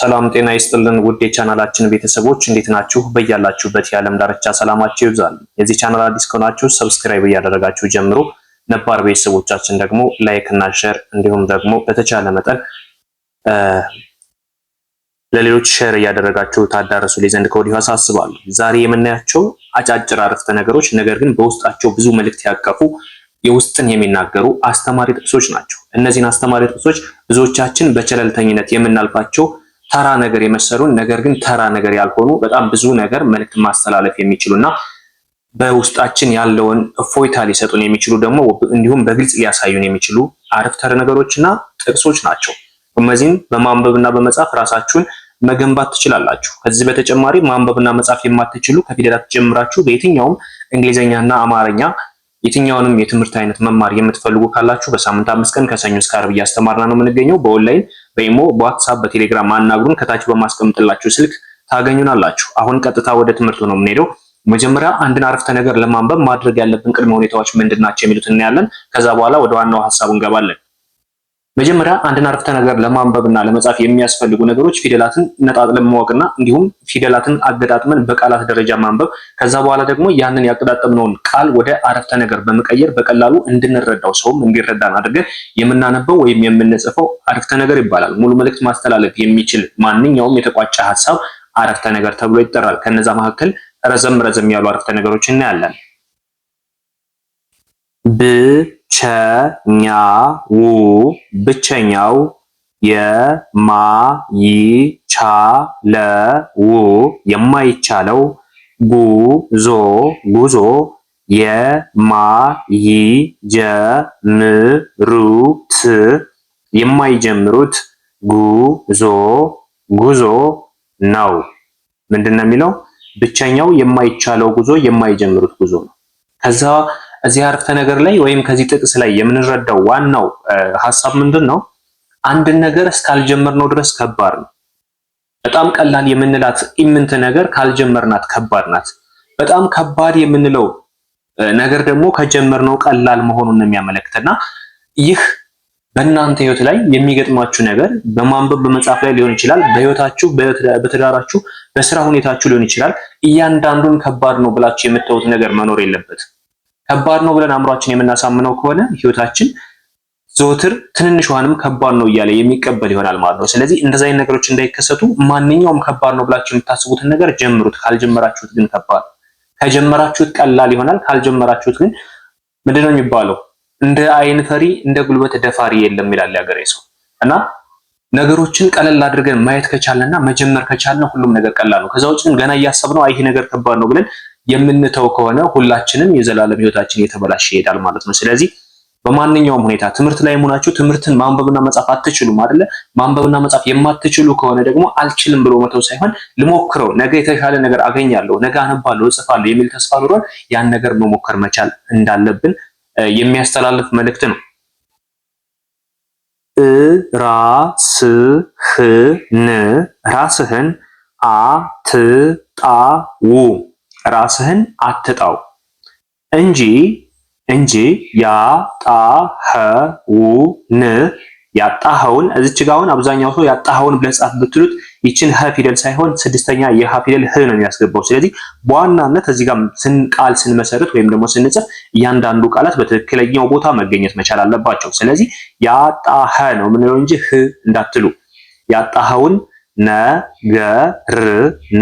ሰላም ጤና ይስጥልን ውድ የቻናላችን ቤተሰቦች እንዴት ናችሁ? በያላችሁበት የዓለም ዳርቻ ሰላማችሁ ይብዛል። የዚህ ቻናል አዲስ ከሆናችሁ ሰብስክራይብ እያደረጋችሁ ጀምሩ። ነባር ቤተሰቦቻችን ደግሞ ላይክ እና ሼር እንዲሁም ደግሞ በተቻለ መጠን ለሌሎች ሼር እያደረጋችሁ ታዳርሱ ዘንድ ከወዲሁ አሳስባለሁ። ዛሬ የምናያቸው አጫጭር አረፍተ ነገሮች ነገር ግን በውስጣቸው ብዙ መልእክት ያቀፉ የውስጥን የሚናገሩ አስተማሪ ጥቅሶች ናቸው። እነዚህን አስተማሪ ጥቅሶች ብዙዎቻችን በቸለልተኝነት የምናልፋቸው ተራ ነገር የመሰሉን ነገር ግን ተራ ነገር ያልሆኑ በጣም ብዙ ነገር መልእክት ማስተላለፍ የሚችሉና በውስጣችን ያለውን እፎይታ ሊሰጡን የሚችሉ ደግሞ እንዲሁም በግልጽ ሊያሳዩን የሚችሉ አረፍተ ነገሮችና ጥቅሶች ናቸው። እነዚህን በማንበብና በመጻፍ ራሳችሁን መገንባት ትችላላችሁ። ከዚህ በተጨማሪ ማንበብና መጻፍ የማትችሉ ከፊደላት ጀምራችሁ በየትኛውም እንግሊዘኛና አማርኛ የትኛውንም የትምህርት አይነት መማር የምትፈልጉ ካላችሁ በሳምንት 5 ቀን ከሰኞ እስከ ዓርብ እያስተማርና ነው የምንገኘው። በኦንላይን በኢሞ፣ በዋትስአፕ፣ በቴሌግራም አናግሩን። ከታች በማስቀምጥላችሁ ስልክ ታገኙናላችሁ። አሁን ቀጥታ ወደ ትምህርቱ ነው የምንሄደው። መጀመሪያ አንድን አረፍተ ነገር ለማንበብ ማድረግ ያለብን ቅድመ ሁኔታዎች ምንድናቸው የሚሉት እናያለን። ከዛ በኋላ ወደ ዋናው ሐሳቡ እንገባለን። መጀመሪያ አንድን አረፍተ ነገር ለማንበብና ለመጻፍ የሚያስፈልጉ ነገሮች ፊደላትን ነጣጥለን ማወቅና እንዲሁም ፊደላትን አገጣጥመን በቃላት ደረጃ ማንበብ፣ ከዛ በኋላ ደግሞ ያንን ያገጣጠምነውን ቃል ወደ አረፍተ ነገር በመቀየር በቀላሉ እንድንረዳው ሰውም እንዲረዳን አድርገን የምናነበው ወይም የምንጽፈው አረፍተ ነገር ይባላል። ሙሉ መልእክት ማስተላለፍ የሚችል ማንኛውም የተቋጨ ሐሳብ አረፍተ ነገር ተብሎ ይጠራል። ከነዛ መካከል ረዘም ያሉ አረፍተ ነገሮች እናያለን። ብቸኛው የማይቻለው ጉዞ የማይጀምሩት ጉዞ ነው። ምንድነው የሚለው? ብቸኛው የማይቻለው ጉዞ የማይጀምሩት ጉዞ ነው። ከዛ እዚህ አረፍተ ነገር ላይ ወይም ከዚህ ጥቅስ ላይ የምንረዳው ዋናው ሐሳብ ምንድነው? አንድን ነገር እስካልጀመርነው ድረስ ከባድ ነው። በጣም ቀላል የምንላት ኢምንት ነገር ካልጀመርናት ከባድ ናት። በጣም ከባድ የምንለው ነገር ደግሞ ከጀመርነው ቀላል መሆኑን ነው የሚያመለክተና ይህ በእናንተ ህይወት ላይ የሚገጥማችሁ ነገር በማንበብ በመጻፍ ላይ ሊሆን ይችላል። በህይወታችሁ፣ በትዳራችሁ፣ በስራ ሁኔታችሁ ሊሆን ይችላል። እያንዳንዱን ከባድ ነው ብላችሁ የምትተውት ነገር መኖር የለበትም። ከባድ ነው ብለን አእምሯችን የምናሳምነው ከሆነ ህይወታችን ዘወትር ትንንሿንም ከባድ ነው እያለ የሚቀበል ይሆናል ማለት ነው። ስለዚህ እንደዚህ አይነት ነገሮች እንዳይከሰቱ ማንኛውም ከባድ ነው ብላችሁ የምታስቡትን ነገር ጀምሩት። ካልጀመራችሁት ግን ከባድ፣ ከጀመራችሁት ቀላል ይሆናል። ካልጀመራችሁት ግን ምንድነው የሚባለው? እንደ አይን ፈሪ እንደ ጉልበት ደፋሪ የለም ይላል ያገሬ ሰው። እና ነገሮችን ቀለል አድርገን ማየት ከቻለና መጀመር ከቻለ ሁሉም ነገር ቀላል ነው። ከዛ ውጭ ግን ገና እያሰብነው ይሄ ነገር ከባድ ነው ብለን የምንተው ከሆነ ሁላችንም የዘላለም ህይወታችን እየተበላሸ ይሄዳል ማለት ነው። ስለዚህ በማንኛውም ሁኔታ ትምህርት ላይ ሆናችሁ ትምህርትን ማንበብና መጻፍ አትችሉም አይደለ? ማንበብና መጻፍ የማትችሉ ከሆነ ደግሞ አልችልም ብሎ መተው ሳይሆን ልሞክረው፣ ነገ የተሻለ ነገር አገኛለሁ፣ ነገ አነባለሁ፣ እጽፋለሁ የሚል ተስፋ ኑሮን ያን ነገር መሞከር መቻል እንዳለብን የሚያስተላልፍ መልእክት ነው። ራስህን ራስህን አትጣው እንጂ ያጣኸውን እዚች ጋር አሁን አብዛኛው ሰው ያጣኸውን ብለህ ጻፍ ብትሉት ይችን ሀ ፊደል ሳይሆን ስድስተኛ የሀ ፊደል ህ ነው የሚያስገባው። ስለዚህ በዋናነት እዚህ ጋር ቃል ስንመሰርት ወይም ደግሞ ስንጽፍ እያንዳንዱ ቃላት በትክክለኛው ቦታ መገኘት መቻል አለባቸው። ስለዚህ ያጣኸ ነው የምንለው እንጂ ህ እንዳትሉ። ያጣኸውን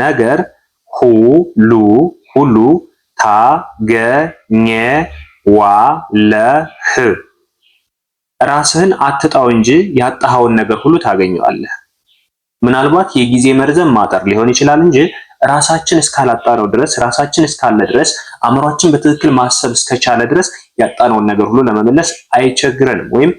ነገር ሁሉ ታገኘዋለህ። ራስህን አትጣው እንጂ ያጣኸውን ነገር ሁሉ ታገኘዋለህ። ምናልባት የጊዜ መርዘም ማጠር ሊሆን ይችላል እንጂ ራሳችን እስካላጣነው ድረስ፣ ራሳችን እስካለ ድረስ፣ አእምሯችን በትክክል ማሰብ እስከቻለ ድረስ ያጣነውን ነገር ሁሉ ለመመለስ አይቸግረንም ወይም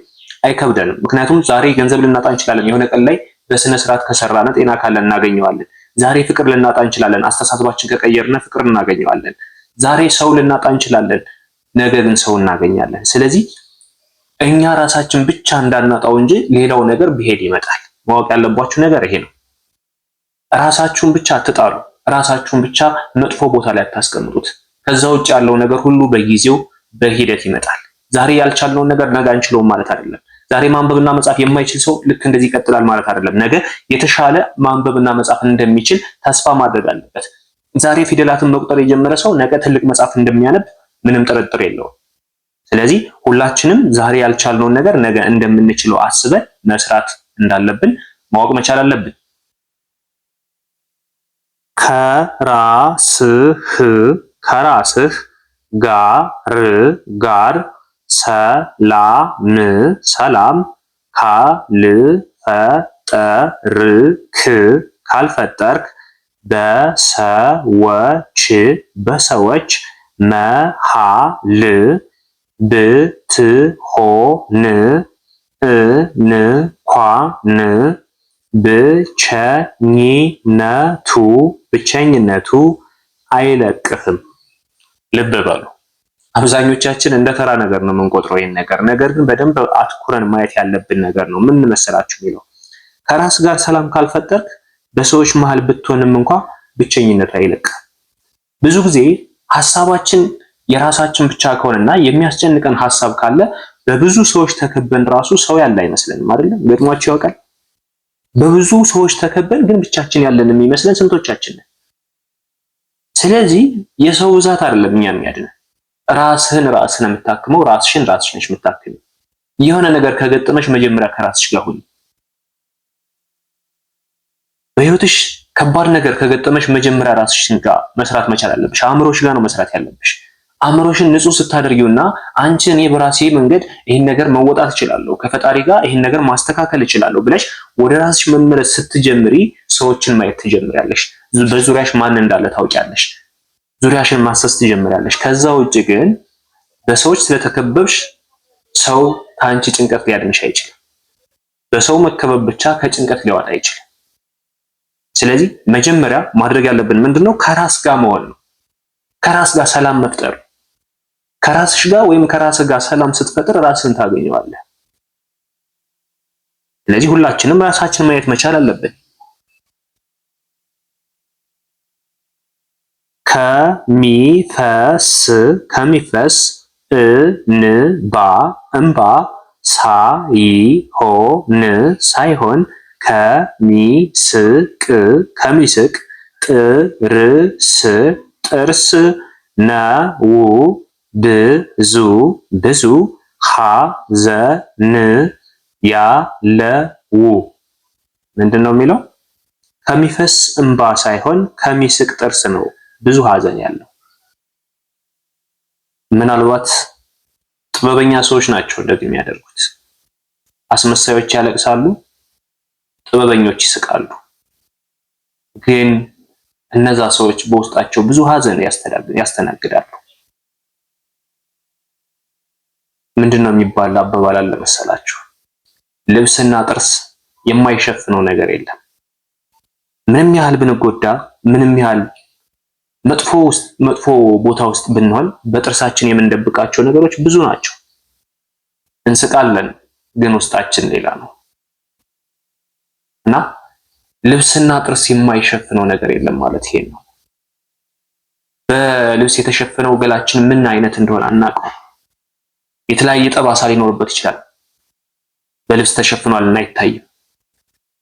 አይከብደንም። ምክንያቱም ዛሬ ገንዘብ ልናጣ እንችላለን። የሆነ ቀን ላይ በስነ ስርዓት ከሰራነ ጤና ካለን እናገኘዋለን። ዛሬ ፍቅር ልናጣ እንችላለን። አስተሳሰባችን ከቀየርነ ፍቅር እናገኘዋለን። ዛሬ ሰው ልናጣ እንችላለን። ነገ ግን ሰው እናገኛለን። ስለዚህ እኛ ራሳችን ብቻ እንዳናጣው እንጂ ሌላው ነገር ቢሄድ ይመጣል። ማወቅ ያለባችሁ ነገር ይሄ ነው። ራሳችሁን ብቻ አትጣሉ። ራሳችሁን ብቻ መጥፎ ቦታ ላይ አታስቀምጡት። ከዛ ውጭ ያለው ነገር ሁሉ በጊዜው በሂደት ይመጣል። ዛሬ ያልቻልነውን ነገር ነገ አንችለውም ማለት አይደለም። ዛሬ ማንበብና መጻፍ የማይችል ሰው ልክ እንደዚህ ይቀጥላል ማለት አይደለም። ነገ የተሻለ ማንበብና መጻፍ እንደሚችል ተስፋ ማድረግ አለበት። ዛሬ ፊደላትን መቁጠር የጀመረ ሰው ነገ ትልቅ መጽሐፍ እንደሚያነብ ምንም ጥርጥር የለውም። ስለዚህ ሁላችንም ዛሬ ያልቻልነውን ነገር ነገ እንደምንችለው አስበን መስራት እንዳለብን ማወቅ መቻል አለብን። ከራስህ ጋር ሰላም ካልፈጠርክ በሰዎች መሃል ብትሆን እንኳን ብቸኝነቱ አይለቅህም። ልብ በሉ። አብዛኞቻችን እንደ ተራ ነገር ነው የምንቆጥረው ይሄን ነገር ግን በደንብ አትኩረን ማየት ያለብን ነገር ነው። ምን መሰላችሁ የሚለው ከራስ ጋር ሰላም ካልፈጠርክ በሰዎች መሃል ብትሆንም እንኳ ብቸኝነቱ አይለቅህም። ብዙ ጊዜ ሐሳባችን የራሳችን ብቻ ከሆነና የሚያስጨንቀን ሐሳብ ካለ በብዙ ሰዎች ተከበን ራሱ ሰው ያለ አይመስለንም አይደለም? ገጥሟችሁ ያውቃል? በብዙ ሰዎች ተከበን ግን ብቻችን ያለን የሚመስለን ስንቶቻችን ነን? ስለዚህ የሰው ብዛት አይደለም እኛን የሚያድነን። ራስህን የምታክመው፣ ራስሽን ነሽ የምታክመው። የሆነ ነገር ከገጠመሽ መጀመሪያ ከራስሽ ጋር ሁኚ። በህይወትሽ ከባድ ነገር ከገጠመሽ መጀመሪያ ራስሽን ጋር መስራት መቻል አለብሽ። አእምሮሽ ጋር ነው መስራት ያለብሽ። አእምሮሽን ንጹህ ስታደርጊውና አንቺ እኔ በራሴ መንገድ ይህን ነገር መወጣት እችላለሁ፣ ከፈጣሪ ጋር ይህን ነገር ማስተካከል እችላለሁ ብለሽ ወደ ራስሽ መመለስ ስትጀምሪ ሰዎችን ማየት ትጀምሪያለሽ። በዙሪያሽ ማን እንዳለ ታውቂያለሽ። ዙሪያሽን ማሰስ ትጀምሪያለሽ። ከዛ ውጭ ግን በሰዎች ስለተከበብሽ ሰው ከአንቺ ጭንቀት ሊያድንሽ አይችልም። በሰው መከበብ ብቻ ከጭንቀት ሊያወጣ አይችልም። ስለዚህ መጀመሪያ ማድረግ ያለብን ምንድነው? ከራስ ጋር መሆን ነው። ከራስ ጋር ሰላም መፍጠር። ከራስሽ ጋር ወይም ከራስህ ጋር ሰላም ስትፈጥር ራስን ታገኘዋለህ። ስለዚህ ሁላችንም ራሳችንን ማየት መቻል አለብን። ከሚፈስ እንባ ሳይሆን ከሚስቅ ጥርስ ነው ብዙ ሐዘን ያለው። ምንድን ነው የሚለው? ከሚፈስ እንባ ሳይሆን ከሚስቅ ጥርስ ነው ብዙ ሐዘን ያለው። ምናልባት ጥበበኛ ሰዎች ናቸው እንደዚህ የሚያደርጉት። አስመሳዮች ያለቅሳሉ፣ ጥበበኞች ይስቃሉ። ግን እነዛ ሰዎች በውስጣቸው ብዙ ሐዘን ያስተናግዳሉ። ምንድነው የሚባል አባባል አለ መሰላችሁ? ልብስና ጥርስ የማይሸፍነው ነገር የለም። ምንም ያህል ብንጎዳ፣ ምንም ያህል መጥፎ ቦታ ውስጥ ብንሆን በጥርሳችን የምንደብቃቸው ነገሮች ብዙ ናቸው። እንስቃለን፣ ግን ውስጣችን ሌላ ነው እና ልብስና ጥርስ የማይሸፍነው ነገር የለም ማለት ይሄ ነው። በልብስ የተሸፈነው ገላችን ምን አይነት እንደሆነ አናውቀው። የተለያየ ጠባሳ ሊኖርበት ይችላል። በልብስ ተሸፍኗልና አይታይም።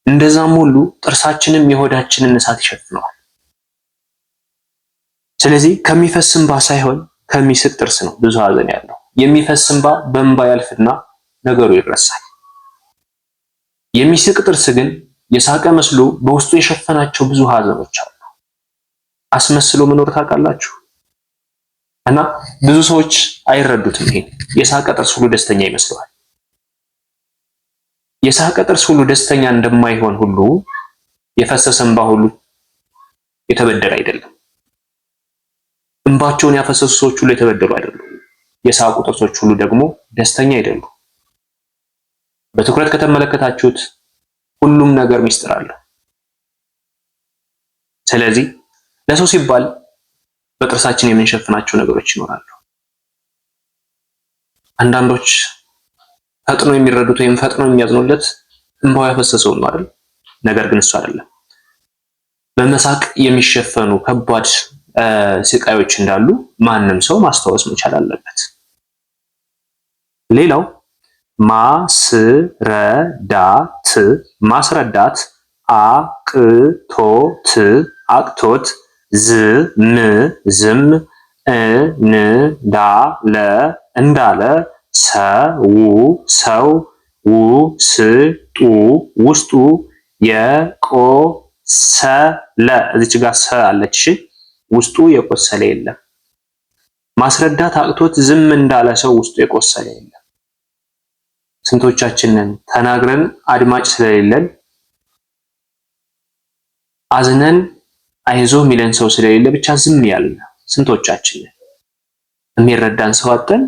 እንደዛም ሁሉ ጥርሳችንም የሆዳችንን እሳት ይሸፍነዋል። ስለዚህ ከሚፈስ እንባ ሳይሆን ከሚስቅ ጥርስ ነው ብዙ ሐዘን ያለው። የሚፈስ እንባ በእንባ ያልፍና ነገሩ ይረሳል። የሚስቅ ጥርስ ግን የሳቀ መስሎ በውስጡ የሸፈናቸው ብዙ ሐዘኖች አሉ። አስመስሎ መኖር ታውቃላችሁ? እና ብዙ ሰዎች አይረዱትም። ይሄ የሳቀ ጥርስ ሁሉ ደስተኛ ይመስለዋል። የሳቀ ጥርስ ሁሉ ደስተኛ እንደማይሆን ሁሉ የፈሰሰ እንባ ሁሉ የተበደለ አይደለም። እንባቸውን ያፈሰሱ ሰዎች ሁሉ የተበደሉ አይደሉም። የሳቁ ጥርሶች ሁሉ ደግሞ ደስተኛ አይደሉም። በትኩረት ከተመለከታችሁት ሁሉም ነገር ሚስጥር አለው። ስለዚህ ለሰው ሲባል በጥርሳችን የምንሸፍናቸው ነገሮች ይኖራሉ። አንዳንዶች ፈጥኖ የሚረዱት ወይም ፈጥኖ የሚያዝኑለት እንባው ያፈሰሰው ነው አይደል? ነገር ግን እሱ አይደለም። በመሳቅ የሚሸፈኑ ከባድ ስቃዮች እንዳሉ ማንም ሰው ማስታወስ መቻል አለበት። ሌላው ማስረዳት ማስረዳት አቅቶት አቅቶት ዝም እንዳለ ሰው ውስጡ የቆሰለ እዚች ጋር ሰ አለች ውስጡ የቆሰለ የለም። ማስረዳት አቅቶት ዝም እንዳለ ሰው ውስጡ የቆሰለ የለም። ስንቶቻችንን ተናግረን አድማጭ ስለሌለን አዝነን አይዞ የሚለን ሰው ስለሌለ ብቻ ዝም ያልን ስንቶቻችንን የሚረዳን ሰው አጥተን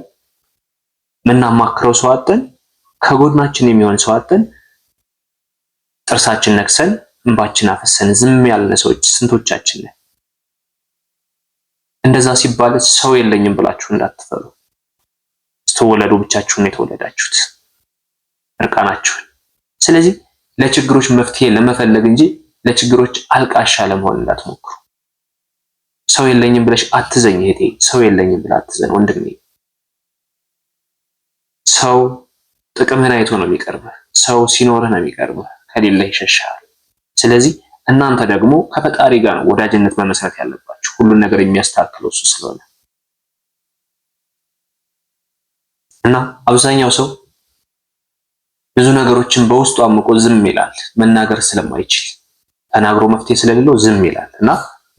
ምናማክረው ሰው አጥተን ከጎድናችን የሚሆን ሰው አጥተን ጥርሳችን ነክሰን እንባችን አፈሰን ዝም ያልን ሰዎች ስንቶቻችንን። እንደዛ ሲባል ሰው የለኝም ብላችሁ እንዳትፈሩ። ስትወለዱ ብቻችሁን የተወለዳችሁት እርቃናችሁን። ስለዚህ ለችግሮች መፍትሄ ለመፈለግ እንጂ ለችግሮች አልቃሻ ለመሆን እንዳትሞክሩ። ሰው የለኝም ብለሽ አትዘኝ እህቴ፣ ሰው የለኝም ብለህ አትዘን ወንድሜ። ሰው ጥቅምህን አይቶ ነው የሚቀርብህ። ሰው ሲኖርህ ነው የሚቀርብህ፣ ከሌለህ ይሸሻል። ስለዚህ እናንተ ደግሞ ከፈጣሪ ጋር ነው ወዳጅነት መመስረት ያለባችሁ። ሁሉን ነገር የሚያስተካክለው እሱ ስለሆነ እና አብዛኛው ሰው ብዙ ነገሮችን በውስጡ አምቆ ዝም ይላል፣ መናገር ስለማይችል ተናግሮ መፍትሄ ስለሌለው ዝም ይላል። እና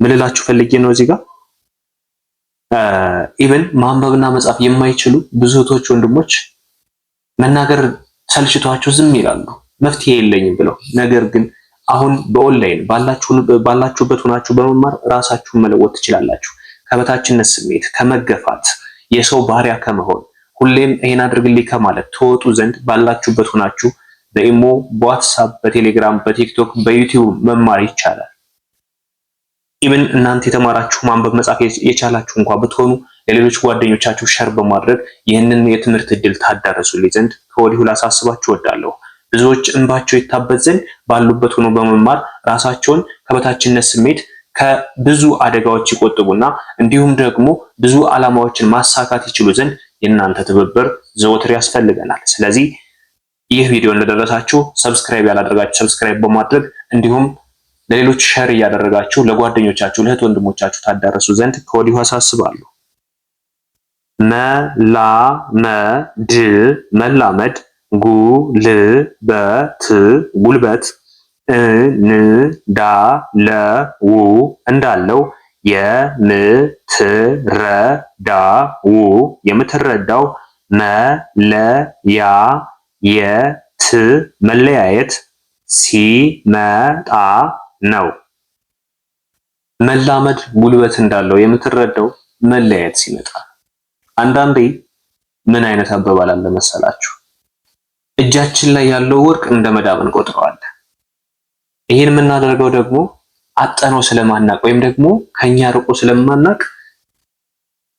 ምን ልላችሁ ፈልጌ ነው እዚህ ጋር ኢቭን ማንበብና መጻፍ የማይችሉ ብዙ እህቶች ወንድሞች መናገር ሰልችቷቸው ዝም ይላሉ፣ መፍትሄ የለኝም ብለው። ነገር ግን አሁን በኦንላይን ባላችሁበት ሆናችሁ በመማር ራሳችሁን መለወጥ ትችላላችሁ። ከበታችነት ስሜት፣ ከመገፋት፣ የሰው ባሪያ ከመሆን ሁሌም ይሄን አድርግልኝ ከማለት ተወጡ ዘንድ ባላችሁበት ሆናችሁ በኢሞ፣ በዋትስአፕ፣ በቴሌግራም፣ በቲክቶክ፣ በዩቲዩብ መማር ይቻላል። ኢቭን እናንተ የተማራችሁ ማንበብ መጻፍ የቻላችሁ እንኳን ብትሆኑ ለሌሎች ጓደኞቻችሁ ሸር በማድረግ ይህንን የትምህርት እድል ታዳረሱልኝ ዘንድ ከወዲሁ ላሳስባችሁ እወዳለሁ። ብዙዎች እንባቸው ይታበስ ዘንድ ባሉበት ሆኖ በመማር ራሳቸውን ከበታችነት ስሜት ከብዙ አደጋዎች ይቆጥቡና እንዲሁም ደግሞ ብዙ ዓላማዎችን ማሳካት ይችሉ ዘንድ የእናንተ ትብብር ዘወትር ያስፈልገናል። ስለዚህ ይህ ቪዲዮ እንደደረሳችሁ ሰብስክራይብ ያላደረጋችሁ ሰብስክራይብ በማድረግ እንዲሁም ለሌሎች ሸር እያደረጋችሁ ለጓደኞቻችሁ ለእህት ወንድሞቻችሁ ታዳረሱ ዘንድ ከወዲሁ አሳስባለሁ። መላመድ ጉልበት እንዳለው የምትረዳው መለያየት ሲመጣ ነው። መላመድ ጉልበት እንዳለው የምትረዳው መለያየት ሲመጣ። አንዳንዴ ምን አይነት አባባል አለ መሰላችሁ? እጃችን ላይ ያለው ወርቅ እንደ መዳብ እንቆጥረዋለን። ይሄን የምናደርገው ደግሞ አጠነው ስለማናቅ ወይም ደግሞ ከኛ ርቆ ስለማናቅ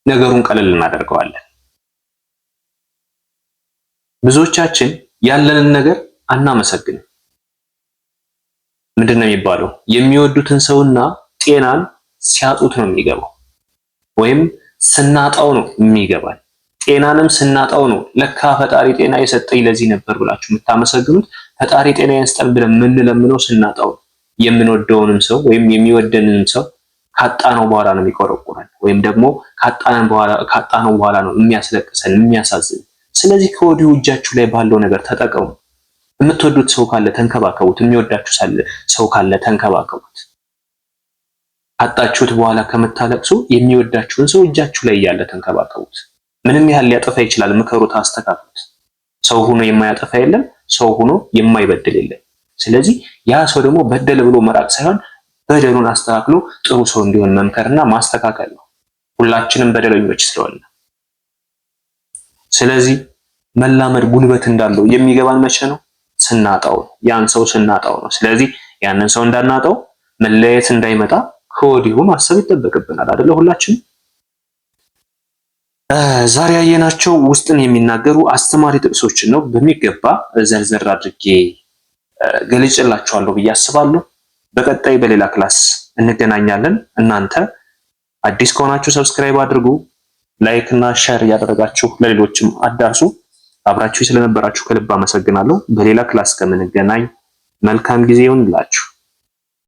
ነገሩን ቀለል እናደርገዋለን። ብዙዎቻችን ያለንን ነገር አናመሰግንም። ምንድን ነው የሚባለው? የሚወዱትን ሰውና ጤናን ሲያጡት ነው የሚገባው፣ ወይም ስናጣው ነው የሚገባል። ጤናንም ስናጣው ነው ለካ ፈጣሪ ጤና የሰጠኝ ለዚህ ነበር ብላችሁ የምታመሰግኑት። ፈጣሪ ጤና ይስጠን ብለን የምንለምነው ስናጣው ነው። የምንወደውንም ሰው ወይም የሚወደንንም ሰው ካጣነው በኋላ ነው የሚቆረቁረን፣ ወይም ደግሞ ካጣነው በኋላ ነው የሚያስለቅሰን፣ የሚያሳዝን። ስለዚህ ከወዲሁ እጃችሁ ላይ ባለው ነገር ተጠቀሙ። የምትወዱት ሰው ካለ ተንከባከቡት። የሚወዳችሁ ሰው ካለ ተንከባከቡት። ካጣችሁት በኋላ ከምታለቅሱ የሚወዳችሁን ሰው እጃችሁ ላይ እያለ ተንከባከቡት። ምንም ያህል ሊያጠፋ ይችላል፣ ምከሩት፣ አስተካክሉት። ሰው ሆኖ የማያጠፋ የለም፣ ሰው ሆኖ የማይበድል የለም። ስለዚህ ያ ሰው ደግሞ በደለ ብሎ መራቅ ሳይሆን በደሉን አስተካክሎ ጥሩ ሰው እንዲሆን መምከርና ማስተካከል ነው። ሁላችንም በደለኞች ስለሆነ፣ ስለዚህ መላመድ ጉልበት እንዳለው የሚገባን መቼ ነው? ስናጣው ነው። ያን ሰው ስናጣው ነው። ስለዚህ ያንን ሰው እንዳናጣው መለየት እንዳይመጣ ከወዲሁ ማሰብ ይጠበቅብናል አይደለ? ሁላችንም ዛሬ ያየናቸው ውስጥን የሚናገሩ አስተማሪ ጥቅሶችን ነው። በሚገባ ዘርዘር አድርጌ ገልጬላችኋለሁ ብዬ አስባለሁ። በቀጣይ በሌላ ክላስ እንገናኛለን። እናንተ አዲስ ከሆናችሁ ሰብስክራይብ አድርጉ፣ ላይክ እና ሼር እያደረጋችሁ ለሌሎችም አዳርሱ። አብራችሁ ስለነበራችሁ ከልብ አመሰግናለሁ። በሌላ ክላስ ከምንገናኝ መልካም ጊዜ ይሁንላችሁ።